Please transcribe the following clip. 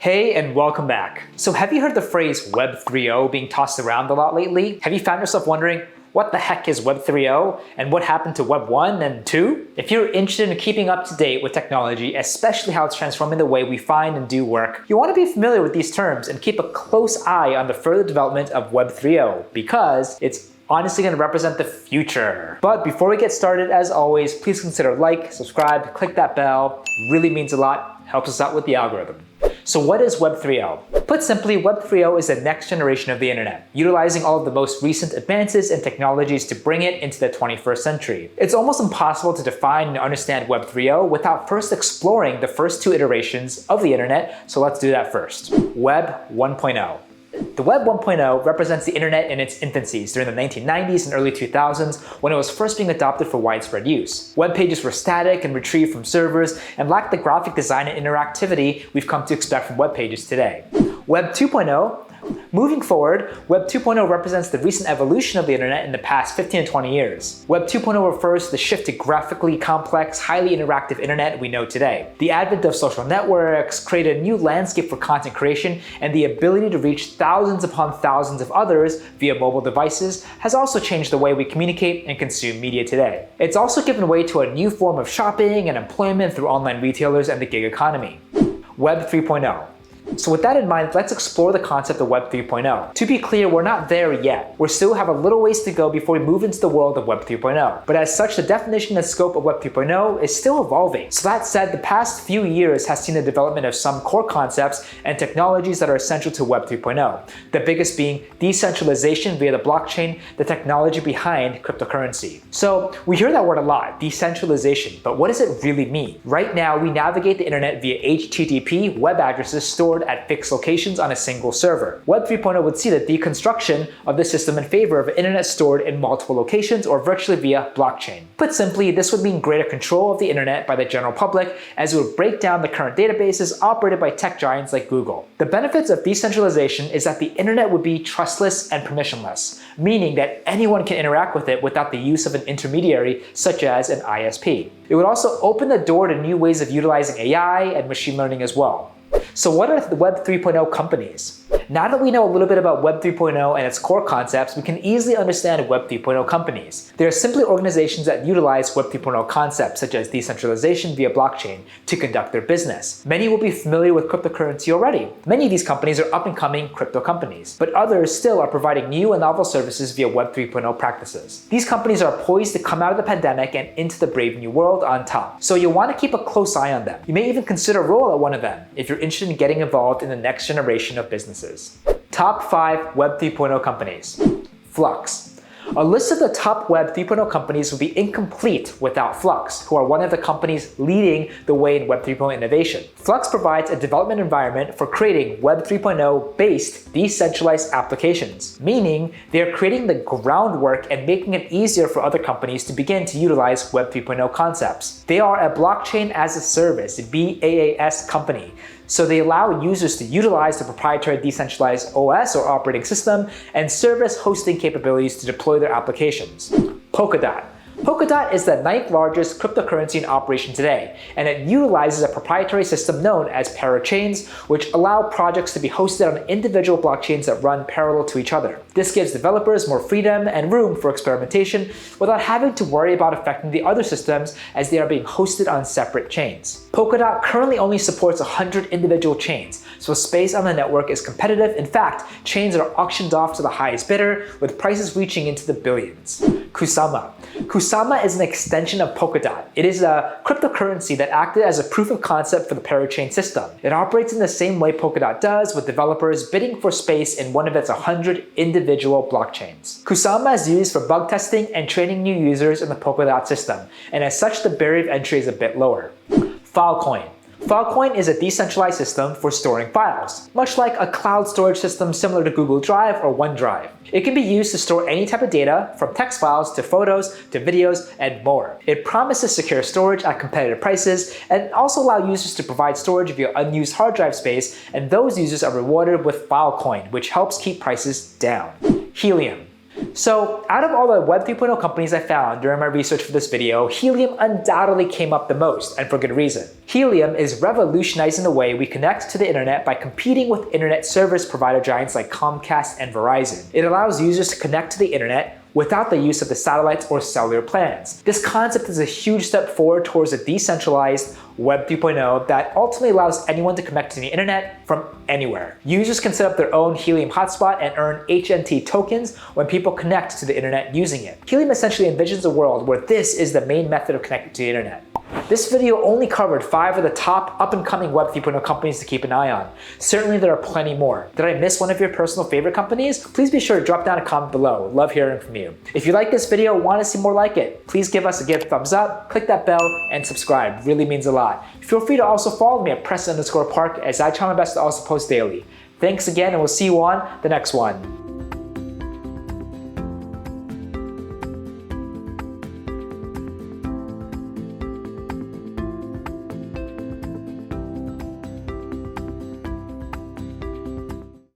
Hey, and welcome back. So have you heard the phrase Web 3.0 being tossed around a lot lately? Have you found yourself wondering, what the heck is Web 3.0 and what happened to Web 1 and 2? If you're interested in keeping up to date with technology, especially how it's transforming the way we find and do work, you want to be familiar with these terms and keep a close eye on the further development of Web 3.0 because it's honestly going to represent the future. But before we get started, as always, please consider like, subscribe, click that bell. It really means a lot, helps us out with the algorithm. So what is Web 3.0? Put simply, Web 3.0 is the next generation of the internet, utilizing all of the most recent advances and technologies to bring it into the 21st century. It's almost impossible to define and understand Web 3.0 without first exploring the first two iterations of the internet, so let's do that first. Web 1.0. The Web 1.0 represents the internet in its infancies during the 1990s and early 2000s when it was first being adopted for widespread use. Web pages were static and retrieved from servers and lacked the graphic design and interactivity we've come to expect from web pages today. Web 2.0. Moving forward, Web 2.0 represents the recent evolution of the internet in the past 15 to 20 years. Web 2.0 refers to the shift to graphically complex, highly interactive internet we know today. The advent of social networks created a new landscape for content creation, and the ability to reach thousands upon thousands of others via mobile devices has also changed the way we communicate and consume media today. It's also given way to a new form of shopping and employment through online retailers and the gig economy. Web 3.0. So with that in mind, let's explore the concept of Web 3.0. To be clear, we're not there yet. We still have a little ways to go before we move into the world of Web 3.0. But as such, the definition and scope of Web 3.0 is still evolving. So that said, the past few years has seen the development of some core concepts and technologies that are essential to Web 3.0. The biggest being decentralization via the blockchain, the technology behind cryptocurrency. So we hear that word a lot, decentralization, but what does it really mean? Right now, we navigate the internet via HTTP web addresses stored at fixed locations on a single server. Web 3.0 would see the deconstruction of the system in favor of internet stored in multiple locations or virtually via blockchain. Put simply, this would mean greater control of the internet by the general public as it would break down the current databases operated by tech giants like Google. The benefits of decentralization is that the internet would be trustless and permissionless, meaning that anyone can interact with it without the use of an intermediary such as an ISP. It would also open the door to new ways of utilizing AI and machine learning as well. So what are the Web 3.0 companies? Now that we know a little bit about Web 3.0 and its core concepts, we can easily understand Web 3.0 companies. They are simply organizations that utilize Web 3.0 concepts such as decentralization via blockchain to conduct their business. Many will be familiar with cryptocurrency already. Many of these companies are up-and-coming crypto companies, but others still are providing new and novel services via Web 3.0 practices. These companies are poised to come out of the pandemic and into the brave new world on top. So you'll want to keep a close eye on them. You may even consider a role at one of them if you're interested in getting involved in the next generation of businesses. Top 5 Web 3.0 companies. Flux. A list of the top Web 3.0 companies would be incomplete without Flux, who are one of the companies leading the way in Web 3.0 innovation. Flux provides a development environment for creating Web 3.0 based decentralized applications, meaning they are creating the groundwork and making it easier for other companies to begin to utilize Web 3.0 concepts. They are a blockchain as a service, BaaS company. So they allow users to utilize the proprietary decentralized OS or operating system and service hosting capabilities to deploy their applications. Polka Dot. Polka Dot is the 9th largest cryptocurrency in operation today, and it utilizes a proprietary system known as parachains, which allow projects to be hosted on individual blockchains that run parallel to each other. This gives developers more freedom and room for experimentation without having to worry about affecting the other systems as they are being hosted on separate chains. Polka Dot currently only supports 100 individual chains, so space on the network is competitive. In fact, chains are auctioned off to the highest bidder, with prices reaching into the billions. Kusama. Kusama is an extension of Polka Dot. It is a cryptocurrency that acted as a proof of concept for the parachain system. It operates in the same way Polka Dot does, with developers bidding for space in one of its 100 individual blockchains. Kusama is used for bug testing and training new users in the Polka Dot system, and as such the barrier of entry is a bit lower. Filecoin. Filecoin is a decentralized system for storing files, much like a cloud storage system similar to Google Drive or OneDrive. It can be used to store any type of data, from text files to photos to videos and more. It promises secure storage at competitive prices and also allows users to provide storage via unused hard drive space, and those users are rewarded with Filecoin, which helps keep prices down. Helium. So out of all the Web 3.0 companies I found during my research for this video, Helium undoubtedly came up the most, and for good reason. Helium is revolutionizing the way we connect to the internet by competing with internet service provider giants like Comcast and Verizon. It allows users to connect to the internet without the use of the satellites or cellular plans. This concept is a huge step forward towards a decentralized Web 3.0 that ultimately allows anyone to connect to the internet from anywhere. Users can set up their own Helium hotspot and earn HNT tokens when people connect to the internet using it. Helium essentially envisions a world where this is the main method of connecting to the internet. This video only covered 5 of the top up-and-coming Web 3.0 companies to keep an eye on. Certainly there are plenty more. Did I miss one of your personal favorite companies? Please be sure to drop down a comment below. Love hearing from you. If you like this video and want to see more like it, please give us a thumbs up, click that bell, and subscribe. Really means a lot. Feel free to also follow me at Preston_Park as I try my best to also post daily. Thanks again, and we'll see you on the next one.